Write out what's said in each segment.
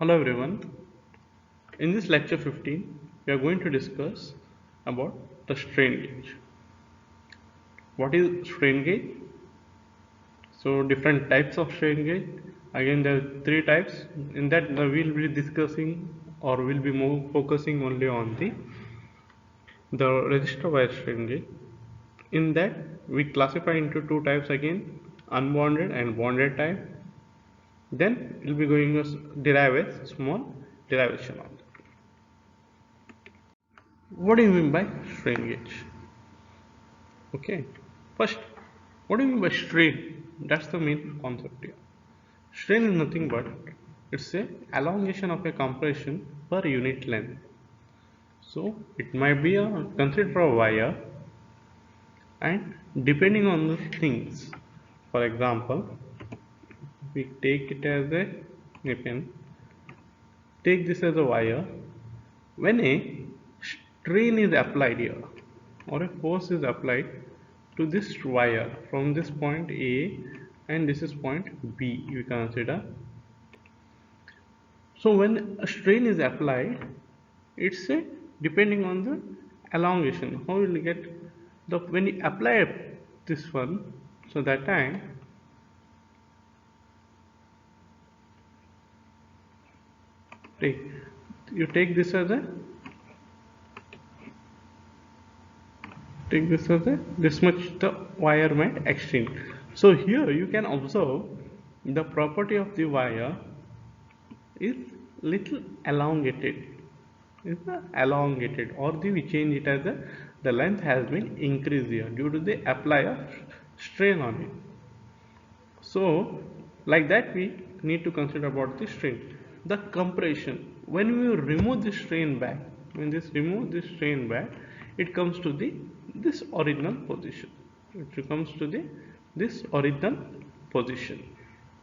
Hello everyone. In this lecture 15, we are going to discuss about the strain gauge. What is strain gauge? So different types of strain gauge. Again, there are three types. In that, we will be discussing or will be more focusing only on the resistor wire strain gauge. In that, we classify into two types again: unbonded and bonded type. Then we'll be going to derive a small derivation on that. What do you mean by strain gauge? Okay, first, what do you mean by strain? That's the main concept here. Strain is nothing but it's a elongation of a compression per unit length. So it might be considered for a wire, and depending on the things. For example, we take it as a you can take this as a wire. When a strain is applied here or a force is applied to this wire from this point A and this is point B, you consider. So when a strain is applied, it's a depending on the elongation. How will you get the when you apply this one? So that time take you take this as a this much the wire might extend. So here you can observe the property of the wire is little elongated, is elongated, or we change it as the length has been increased here due to the apply of strain on it. So like that we need to consider about the strain. The compression, when we remove the strain back, when this remove this strain back, it comes to the this original position. It comes to the this original position.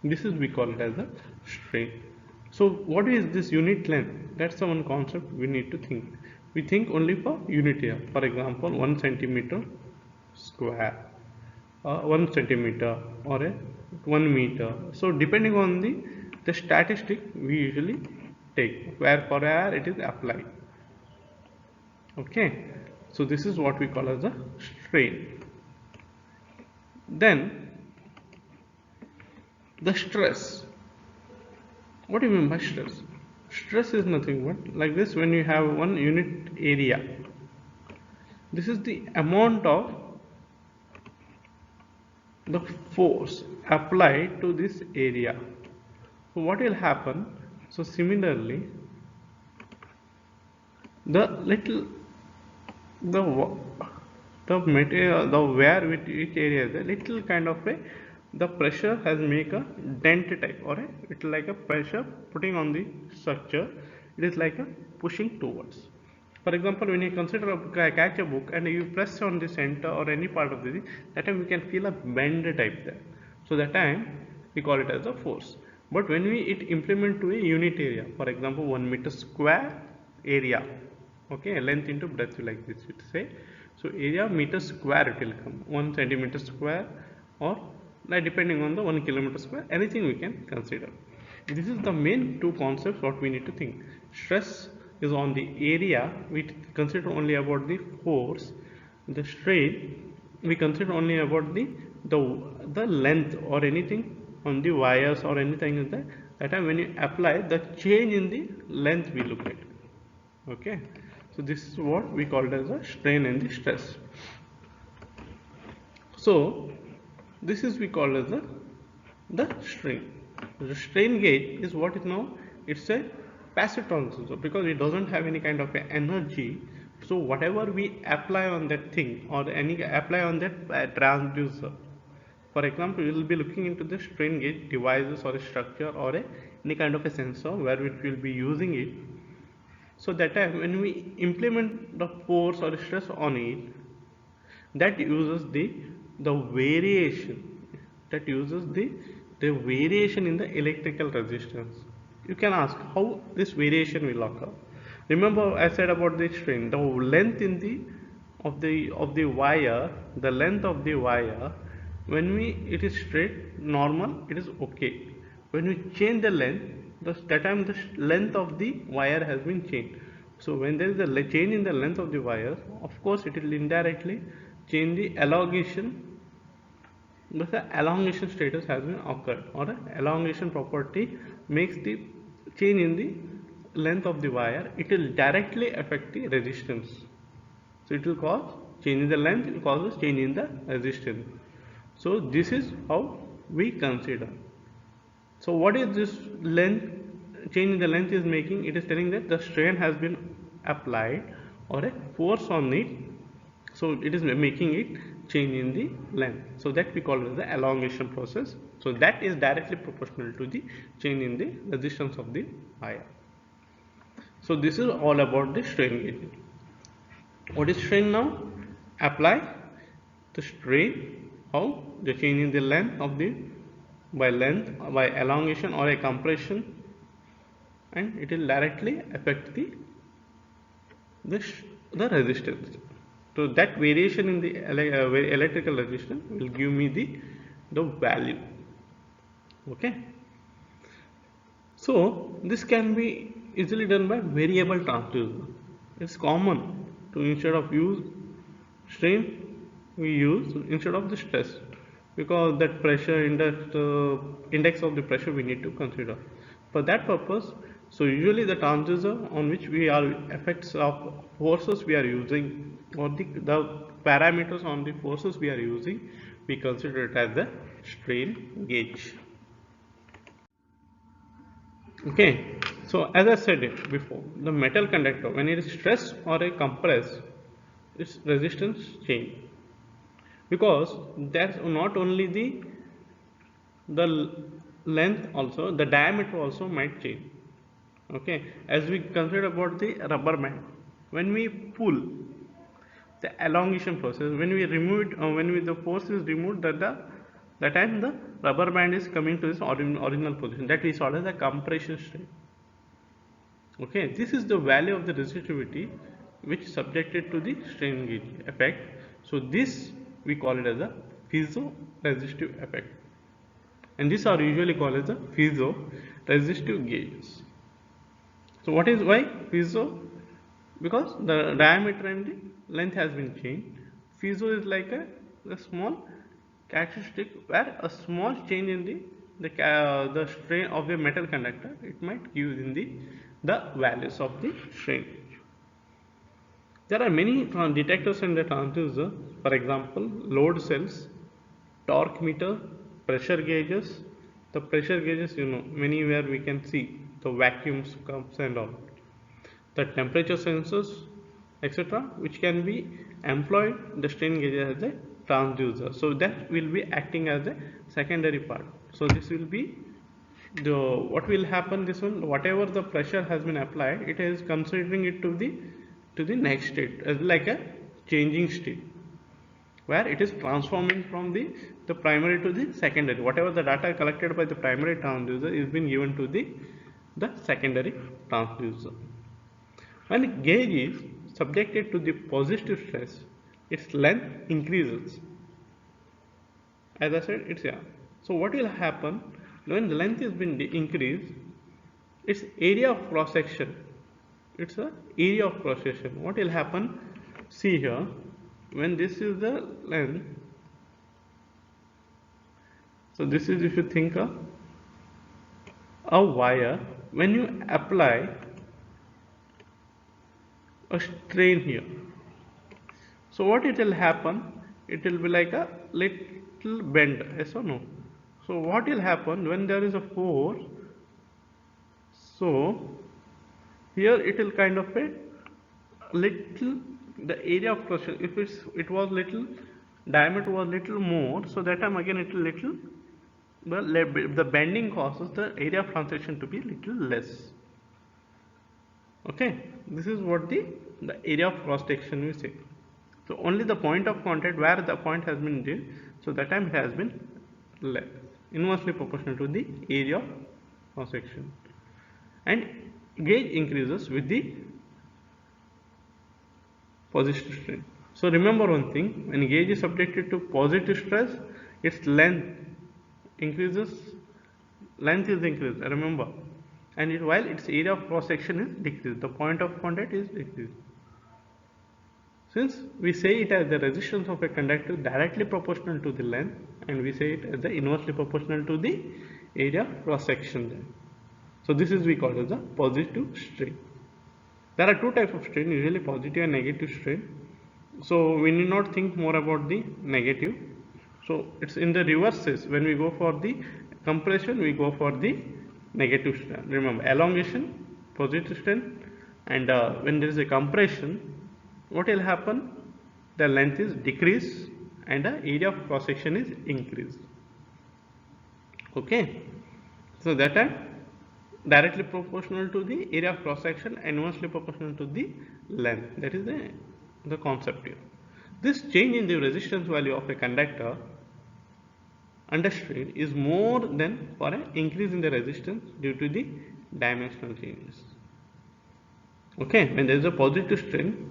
This is we call it as a strain. So what is this unit length? That's the one concept we need to think. We think only for unit here. For example, 1 centimeter square, 1 centimeter, or a 1 meter. So depending on the statistic we usually take, where for where it is applied. Okay, so this is what we call as a strain. Then the stress. What do you mean by stress? Stress is nothing but like this: when you have one unit area, this is the amount of the force applied to this area. So what will happen? So similarly, the little the the material, the wear with each area, the little kind of a the pressure has make a dent type, or it like a pressure putting on the structure. It is like a pushing towards. For example, when you consider catch a book and you press on the center or any part of the thing, that time we can feel a bend type there. So that time we call it as a force. But when we it implement to a unit area, for example 1 meter square area, okay, length into breadth like this it say. So area meter square it will come 1 centimeter square, or like depending on the 1 kilometer square, anything we can consider. This is the main two concepts what we need to think. Stress is on the area, we consider only about the force. The strain we consider only about the the length or anything on the wires or anything in that time when you apply the change in the length we look at. Okay, so this is what we call as a strain and the stress. So this is we call as the strain. The strain gauge is what is now, it's a passive transducer because it doesn't have any kind of energy. So whatever we apply on that thing or any apply on that transducer, for example we will be looking into the strain gauge devices or a structure or any kind of a sensor where we will be using it. So that time when we implement the force or stress on it, that uses the variation, that uses the variation in the electrical resistance. You can ask how this variation will occur. Remember I said about the strain, the length in the of the wire, the length of the wire, when we it is straight normal it is okay. when we change the length, that time the length of the wire has been changed. So when there is a change in the length of the wire, of course it will indirectly change the elongation. Thus the elongation status has been occurred, or a elongation property makes the change in the length of the wire. It will directly affect the resistance. So it will cause change in the length, it causes change in the resistance. So this is how we consider. So what is this length? Change in the length is making, it is telling that the strain has been applied or a force on it. So it is making it change in the length. So that we call it the elongation process. So that is directly proportional to the change in the resistance of the wire. So this is all about the strain gauge. What is strain now? Apply the strain, how the change in the length of the by elongation or a compression, and it will directly affect the resistance. So that variation in the electrical resistance will give me the value. Okay. So this can be easily done by variable transducer. It's common to, instead of use strain, we use instead of the stress, because that pressure index of the pressure we need to consider for that purpose. So usually the transducer on which we are effects of forces we are using, or the parameters on the forces we are using, we consider it as the strain gauge. Okay, so as I said it before, the metal conductor, when it is stressed or a compressed, its resistance change, because that's not only the length, also the diameter also might change. Okay, as we consider about the rubber band, when we pull, the elongation process, when we remove it, when the force is removed, that time the rubber band is coming to its original position, that is called as the compression strain. Okay, this is the value of the resistivity which is subjected to the strain gauge effect. So this we call it as a piezo resistive effect, and these are usually called as the piezo resistive gauges. So what is why piezo? Because the diameter and the length has been changed. Piezo is like a small characteristic where a small change in the strain of the metal conductor, it might give in the values of the strain. There are many detectors in the transducer. For example, load cells, torque meter, pressure gauges. The pressure gauges, many where we can see the vacuums comes and all. The temperature sensors, etc., which can be employed the strain gauge as a transducer. So that will be acting as a secondary part. So this will be what will happen, this one, whatever the pressure has been applied, it is considering it to the next state as like a changing state, where it is transforming from the primary to the secondary. Whatever the data collected by the primary transducer is being given to the secondary transducer. When gauge is subjected to the positive stress, its length increases. As I said, it's yeah. So what will happen when the length is been increased? Its area of cross section. It's a area of cross section. What will happen? See here, when this is the length. So this is, if you think a wire, when you apply a strain here, so what it will happen, it will be like a little bend, yes or no? So what will happen when there is a force? So here it will kind of a little, the area of pressure, if it was little, diameter was little more, so that time again it will little, the bending causes the area of transition to be little less. Okay, this is what the area of cross section we say. So only the point of contact where the point has been did, so that time it has been less, inversely proportional to the area of cross section. And gauge increases with the positive strain. So remember one thing, when gauge is subjected to positive stress, its length increases length is increased, remember, and while its area of cross section is decreased, the point of contact is decreased. Since we say it as the resistance of a conductor directly proportional to the length, and we say it as the inversely proportional to the area of cross section. So this is we call as the positive strain. There are two types of strain, usually positive and negative strain. So we need not think more about the negative. So it's in the reverses. When we go for the compression, we go for the negative strain. Remember, elongation, positive strain, and when there is a compression, what will happen? The length is decreased and the area of cross section is increased. Okay, so that are directly proportional to the area of cross section and inversely proportional to the length. That is the concept here. This change in the resistance value of a conductor under strain is more than for an increase in the resistance due to the dimensional changes. Okay, when there is a positive strain,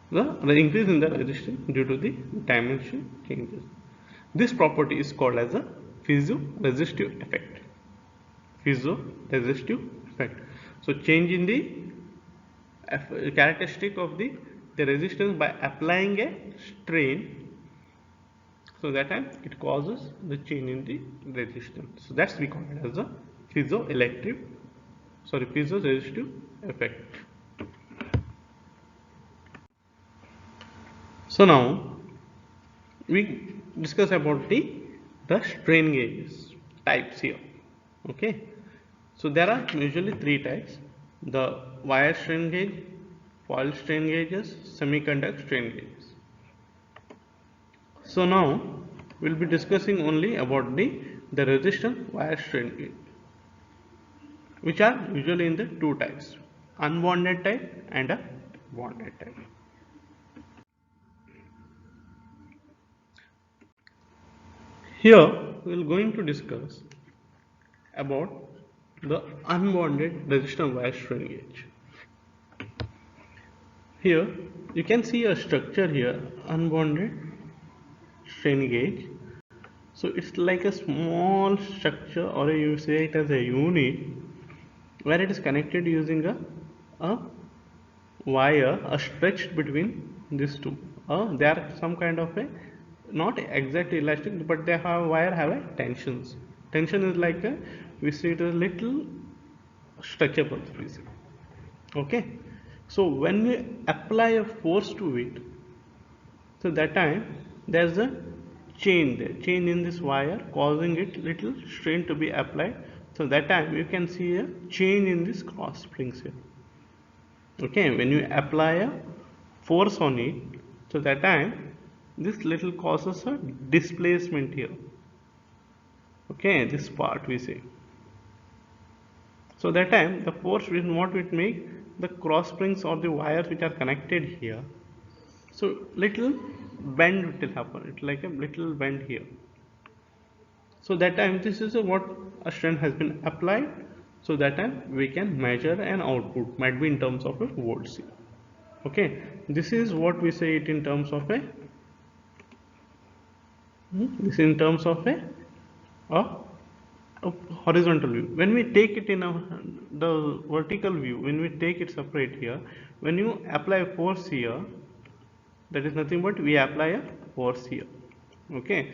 the increase in the resistance due to the dimension changes. This property is called as a piezoresistive effect. Piezoresistive effect. So change in the characteristic of the resistance by applying a strain, so that time it causes the change in the resistance. So that's we call it as a piezoresistive effect. So now we discuss about the strain gauges types here. Okay, so there are usually three types: the wire strain gauge, foil strain gauges, semiconductor strain gauges. So now we'll be discussing only about the resistance wire strain gauge, which are usually in the two types: unbonded type and a bonded type. Here we are going to discuss about the unbonded resistance wire strain gauge. Here you can see a structure here, unbonded strain gauge. So it's like a small structure, or you say it as a unit, where it is connected using a wire, stretched between these two. They are some kind of a, not exactly elastic, but they have wire have a tensions. Tension is like a, we see it as a little stretchable. Okay, so when we apply a force to it, so that time there's a chain there, chain in this wire, causing it little strain to be applied. So that time you can see a chain in this cross springs here. Okay, when you apply a force on it, so that time this little causes a displacement here. Okay, this part we say. So that time the force will what it make, the cross springs or the wires which are connected here, so little bend will happen. It's like a little bend here. So that time this is what a strain has been applied. So that time we can measure an output, might be in terms of a volts. Okay, this is what we say it in terms of a this in terms of a horizontal view. When we take it in the vertical view, when we take it separate here, when you apply force here, that is nothing but we apply a force here. Okay,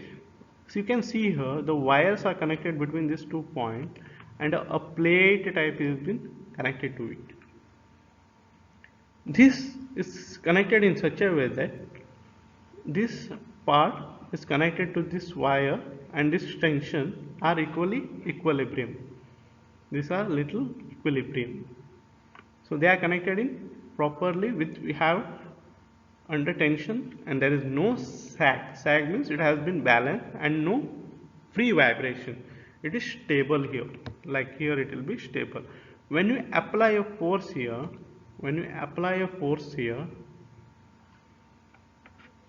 so you can see here the wires are connected between these 2 points, and a plate type has been connected to it. This is connected in such a way that this part is connected to this wire, and this tension are equilibrium. These are little equilibrium. So they are connected in properly with, we have under tension, and there is no sag. Sag means it has been balanced and no free vibration. It is stable here, like here it will be stable. When you apply a force here, when you apply a force here,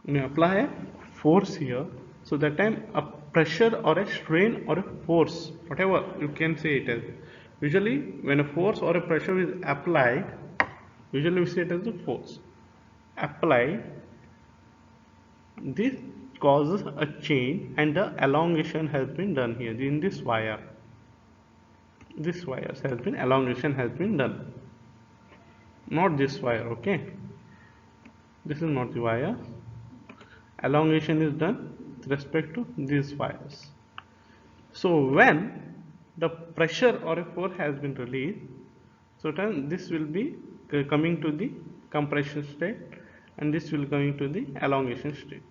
when you apply a force here, so that time a pressure or a strain or a force, whatever you can say it as. Usually when a force or a pressure is applied, usually we say it as a force applied, this causes a change and the elongation has been done here in this wire. this wires has been elongation has been done, not this wire. Okay, this is not the wire. Elongation is done with respect to these wires. So when the pressure or a force has been released, so then this will be coming to the compression state, and this will coming to the elongation state.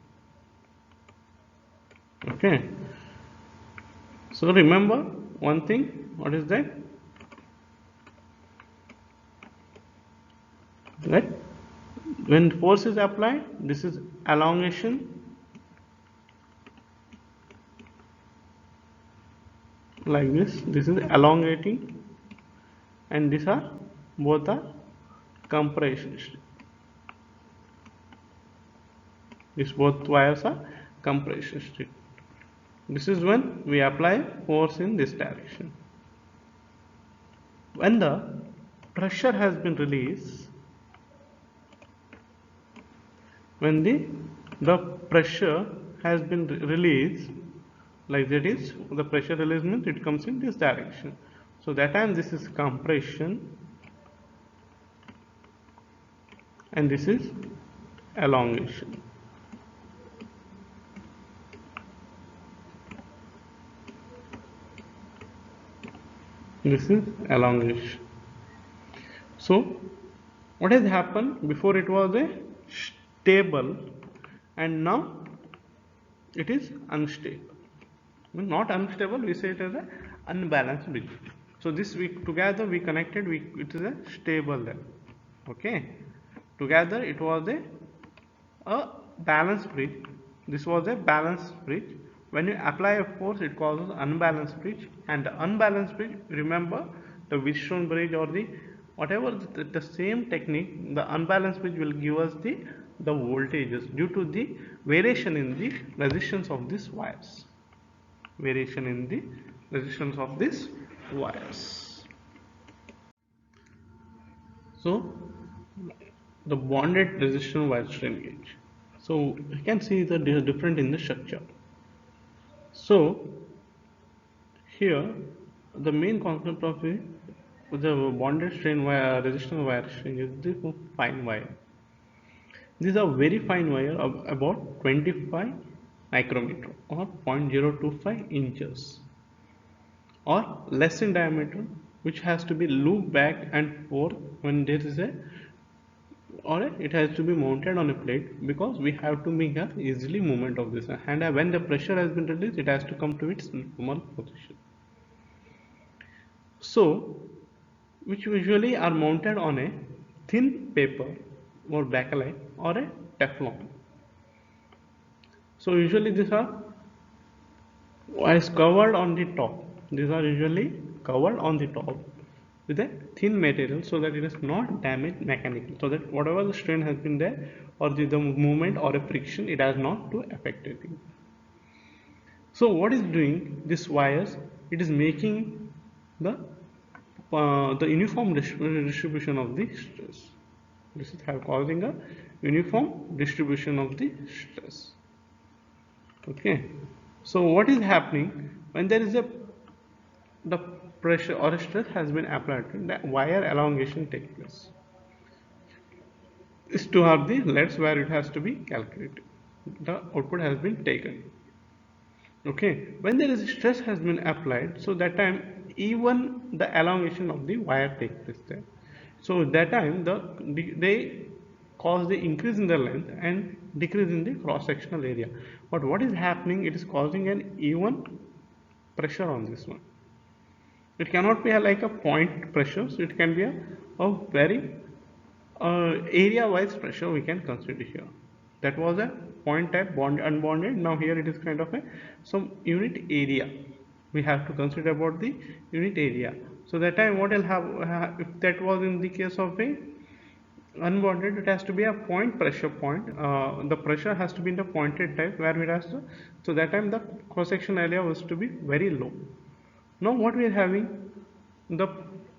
Okay, so remember one thing, what is that? That when force is applied, this is elongation, like this is elongating, and these are both are compression state. These both wires are compression state. This is when we apply force in this direction. When the pressure has been released, when the pressure has been released, like that is the pressure release means it comes in this direction. So that time this is compression and this is elongation. This is elongation. So what has happened? Before it was a stable and now it is unstable. Not unstable, we say it as an unbalanced bridge. So this we together we connected, it is a stable then. Okay, together it was a balanced bridge. This was a balanced bridge. When you apply a force, it causes unbalanced bridge, and the unbalanced bridge, remember the Wheatstone bridge or the whatever the same technique, the unbalanced bridge will give us the voltages due to the variation in the resistance of these wires. Variation in the resistance of these wires. So the bonded resistant wire strain gauge. So you can see the different in the structure. So here the main concept of the bonded strain wire resistant wire strain is the fine wire. These are very fine wire of about 25 micrometer or 0.025 inches or less in diameter, which has to be looped back and forth when there is a, or it has to be mounted on a plate, because we have to make a easily movement of this, and when the pressure has been released it has to come to its normal position. So which usually are mounted on a thin paper or bakelite or a Teflon. So usually these are covered on the top. These are usually covered on the top with a thin material so that it is not damaged mechanically, so that whatever the strain has been there or the movement or a friction, it has not to affect it. So what is doing this wires? It is making the uniform distribution of the stress. This is causing a uniform distribution of the stress. Okay, so what is happening when there is the pressure or stress has been applied, the wire elongation takes place. Is to have the lets where it has to be calculated. The output has been taken. Okay, when there is stress has been applied, so that time even the elongation of the wire takes place there. So that time they cause the increase in the length and decrease in the cross sectional area. But what is happening? It is causing an even pressure on this one. It cannot be like a point pressure, so it can be a very area wise pressure we can consider here. That was a point type bond unbonded. Now here it is kind of a some unit area we have to consider about the unit area. So that time what will have, if that was in the case of a unbonded, it has to be a point pressure point. The pressure has to be in the pointed type where it has to, so that time the cross section area was to be very low. Now what we are having, the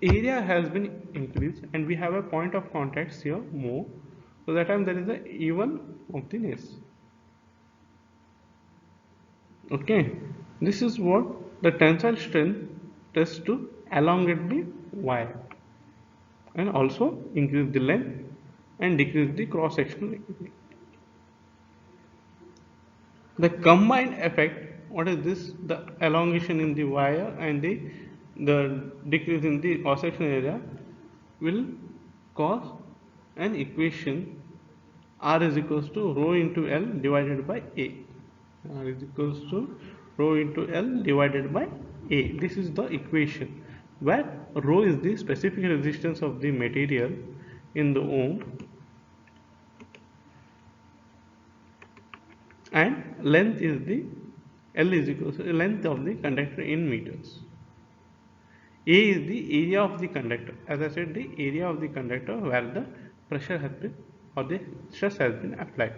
area has been increased and we have a point of contact here more, so that time there is a even of the ness. Okay, this is what the tensile strength stress to elongate the wire and also increase the length and decrease the cross sectional. The combined effect, what is this? The elongation in the wire and the decrease in the cross sectional area will cause an equation R is equals to rho into L divided by A. R is equals to rho into L divided by A. This is the equation where rho is the specific resistance of the material in the ohm and length is the L is equals to length of the conductor in meters. A is the area of the conductor. As I said, the area of the conductor where the pressure has been or the stress has been applied.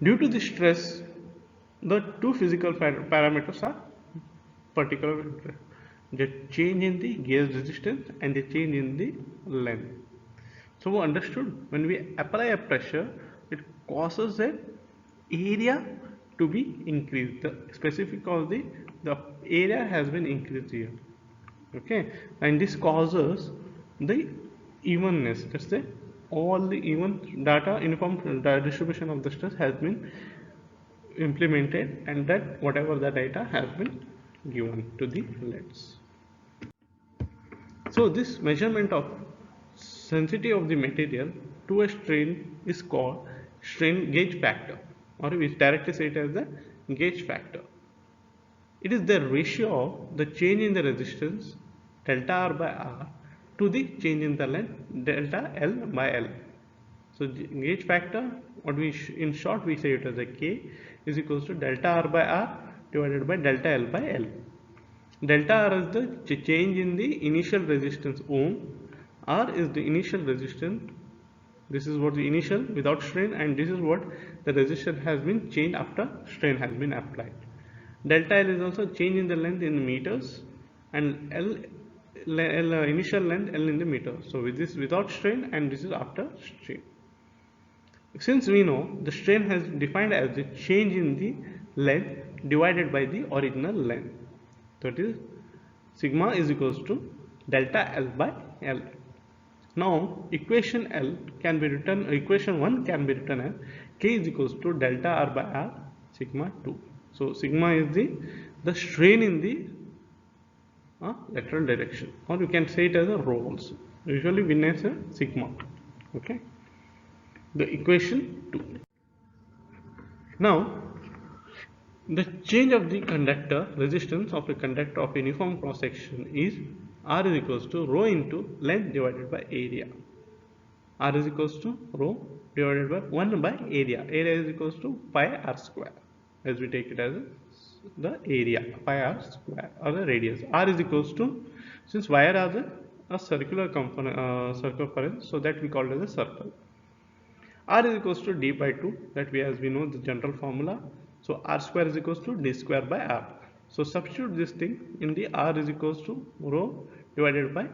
Due to the stress, the two physical parameters are particular: the change in the gauge resistance and the change in the length. So we understood when we apply a pressure, it causes a area to be increased. The specific of the area has been increased here. Okay, and this causes the evenness. That's the all the even data uniform distribution of the stress has been implemented, and that whatever the data has been given to the LEDs. So this measurement of sensitivity of the material to a strain is called strain gauge factor, or we directly say it as the gauge factor. It is the ratio of the change in the resistance delta R by R to the change in the length delta L by L. So gauge factor, what we in short we say it as a K is equals to delta R by R divided by delta L by L. Delta R is the change in the initial resistance ohm. R is the initial resistance. This is what the initial without strain, and this is what the resistance has been changed after strain has been applied. Delta L is also change in the length in meters, and L initial length L in the meter. So with this without strain, and this is after strain. Since we know the strain has defined as the change in the length divided by the original length, so it is sigma is equals to delta L by L. Now equation L can be written, equation 1 can be written as K is equals to delta R by R sigma 2. So sigma is the strain in the lateral direction, or you can say it as a rho also. Usually we name as a sigma. Okay, the equation 2. Now the change of the conductor resistance of a conductor of a uniform cross section is R is equals to rho into length divided by area. R is equals to rho divided by 1 by area. Area is equals to pi R square, as we take it as the area, pi R square, or the radius. R is equals to, since wire has a circular component, circumference, so that we call it as a circle. R is equals to d by 2, that we as we know the general formula. So R square is equals to d square by R. So substitute this thing in the R is equals to rho divided by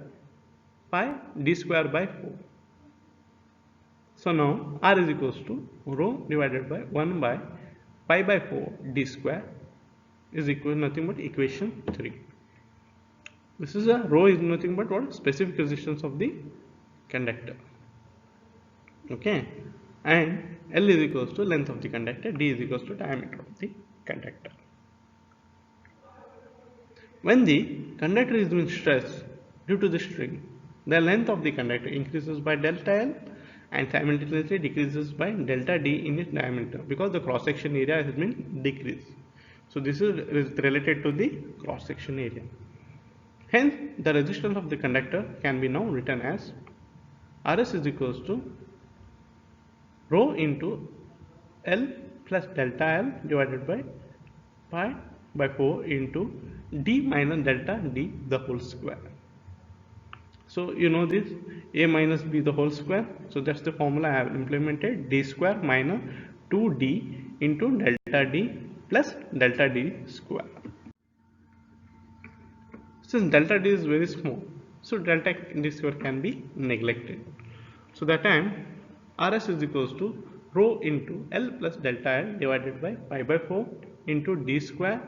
pi d square by 4. So now R is equals to rho divided by 1 by pi by 4 d square is equal to nothing but equation 3. This is a rho is nothing but what? Specific resistance of the conductor. Okay, and L is equals to length of the conductor, D is equals to diameter of the conductor. When the conductor is being stressed due to the strain, the length of the conductor increases by delta L and simultaneously decreases by delta D in its diameter, because the cross section area has been decreased. So this is related to the cross section area. Hence the resistance of the conductor can be now written as Rs is equals to rho into L plus delta L divided by pi by 4 into D minus delta D the whole square. So you know this A minus B the whole square. So that's the formula I have implemented, D square minus 2D into delta D plus delta D square. Since delta D is very small, so delta D square can be neglected. So that time Rs is equals to rho into L plus delta L divided by pi by 4 into D square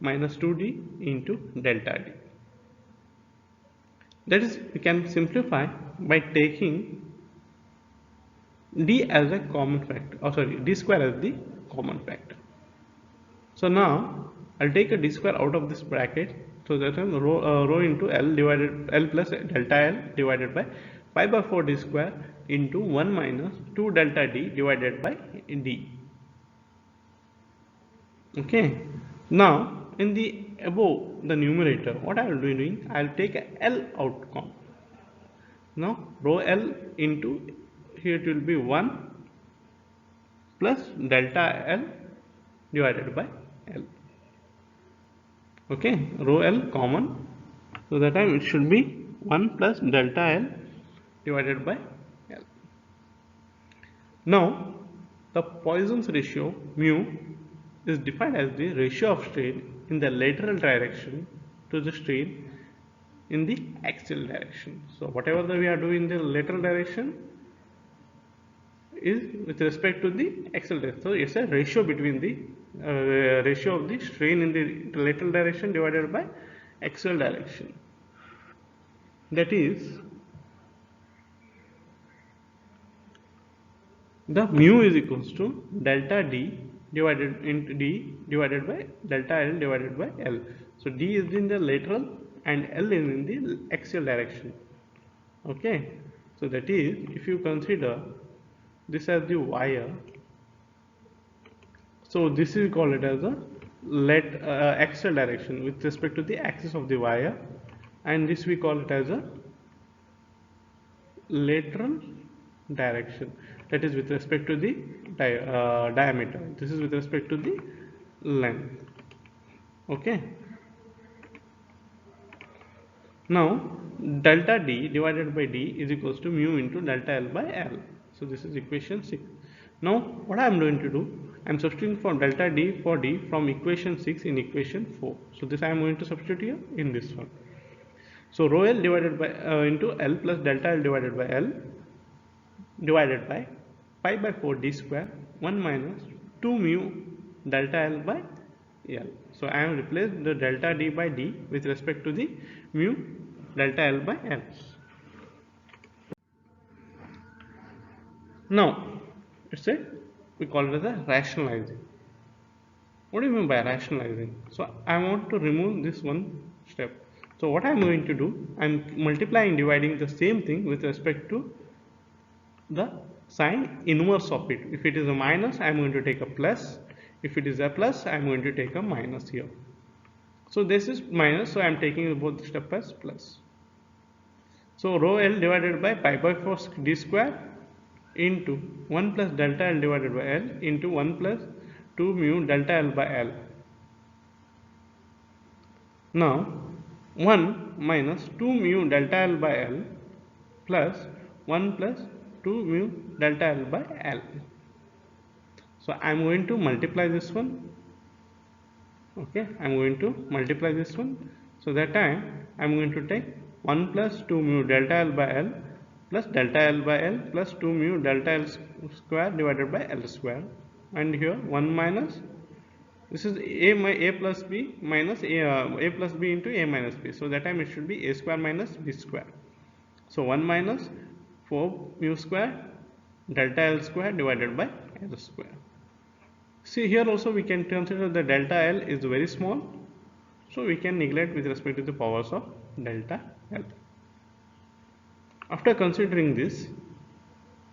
minus 2D into delta D. That is, we can simplify by taking d as a common factor, or sorry, d square as the common factor. So now I'll take a d square out of this bracket, so that is rho into L divided L plus delta L divided by pi by 4 d square into 1 minus 2 delta d divided by d. Okay, now in the above the numerator, what I will be doing, I will take a L outcome. Now rho L into, here it will be 1 plus delta L divided by L. Okay, rho L common, so that time it should be 1 plus delta L divided by L. Now the Poisson's ratio mu is defined as the ratio of strain in the lateral direction to the strain in the axial direction. So whatever we are doing in the lateral direction is with respect to the axial direction. So it's a ratio between the ratio of the strain in the lateral direction divided by axial direction. That is, the mu is equals to delta d divided into d divided by delta L divided by L. So d is in the lateral and L is in the axial direction. Okay, so that is, if you consider this as the wire, so this is called it as a axial direction with respect to the axis of the wire, and this we call it as a lateral direction, that is with respect to the diameter. This is with respect to the length. Okay, now delta d divided by d is equals to mu into delta L by L. So this is equation 6. Now what I am going to do, I am substituting for delta d for d from equation 6 in equation 4. So this I am going to substitute here in this one. So rho L divided by into L plus delta L divided by L divided by pi by 4 d square 1 minus 2 mu delta L by L. So I am replaced the delta d by d with respect to the mu delta L by L. Now it's a, we call it as a rationalizing. What do you mean by rationalizing? So I want to remove this one step. So what I am going to do, I am multiplying, dividing the same thing with respect to the sign inverse of it. If it is a minus, I am going to take a plus. If it is a plus, I am going to take a minus here. So this is minus, so I am taking both the step as plus. So rho L divided by pi by 4 d square into 1 plus delta L divided by L into 1 plus 2 mu delta L by L. Now 1 minus 2 mu delta L by L plus 1 plus 2 mu delta L by L. So I am going to multiply this one. Okay, I am going to multiply this one. So that time I am going to take 1 plus 2 mu delta L by L plus delta L by L plus 2 mu delta L square divided by L square, and here 1 minus, this is a plus b minus a plus b into a minus b. So that time it should be a square minus b square. So 1 minus 4 mu square delta L square divided by L square. See, here also we can consider the delta L is very small, so we can neglect with respect to the powers of delta L. After considering this,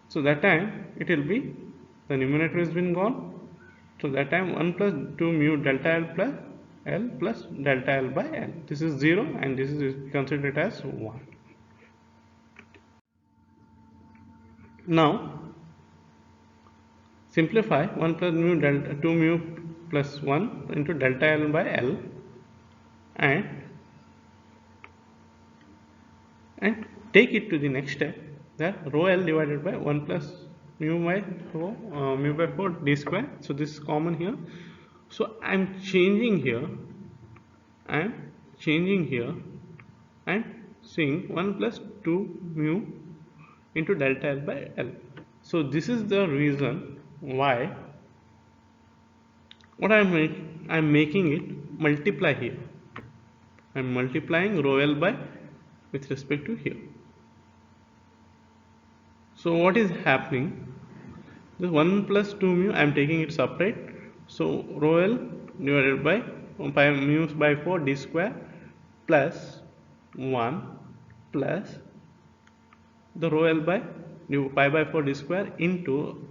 so that time it will be, the numerator has been gone, so that time 1 plus 2 mu delta L plus L plus delta L by L. This is 0 and this is considered as 1. Now simplify 1 plus mu delta 2 mu plus 1 into delta L by L and take it to the next step, that rho L divided by 1 plus mu by 4 d square. So this is common here. So I am changing here, and saying 1 plus 2 mu into delta L by L. So this is the reason why what I am making it multiply here. I am multiplying rho L by with respect to here. So what is happening? This 1 plus 2 mu, I am taking it separate. So rho L divided by pi mu by 4 d square plus 1 plus the rho L by pi by 4 d square into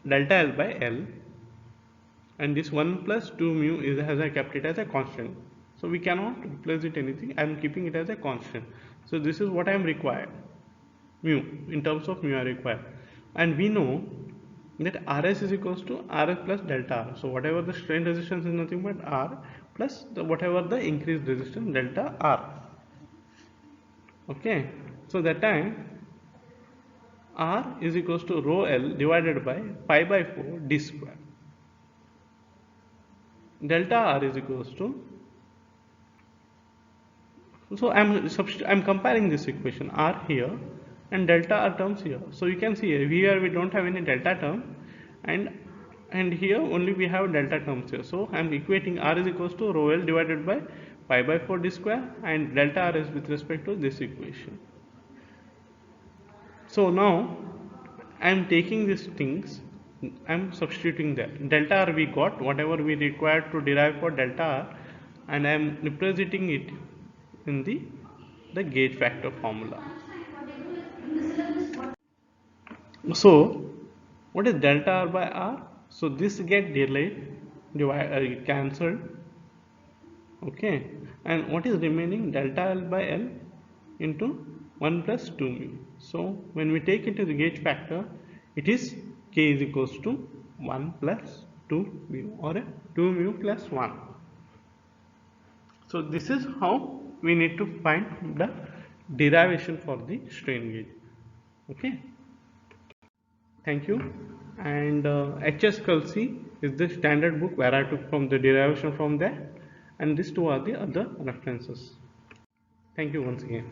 delta L by L, and this 1 plus 2 mu is, as I kept it as a constant, so we cannot replace it anything. I am keeping it as a constant. So this is what I am required, mu, in terms of mu I require, and we know that Rs is equals to Rs plus delta R. So whatever the strain resistance is nothing but R plus whatever the increased resistance delta R. Okay, so that time R is equals to rho L divided by pi by 4 d square. Delta R is equals to, so I'm comparing this equation, R here and delta R terms here. So you can see here we don't have any delta term, and here only we have delta terms here. So I'm equating R is equals to rho L divided by pi by 4 d square, and delta R is with respect to this equation. So now I'm taking these things, I'm substituting that. Delta R we got, whatever we required to derive for delta R, and I'm representing it in the gauge factor formula. So what is delta R by R? So this get cancelled. Okay, and what is remaining? Delta L by L into 1 plus 2 mu. So when we take it to the gauge factor, it is K is equals to 1 plus 2 mu, or 2 mu plus 1. So this is how we need to find the derivation for the strain gauge. Okay, thank you. And HS Kelsey is the standard book where I took from the derivation from there, and these two are the other references. Thank you once again.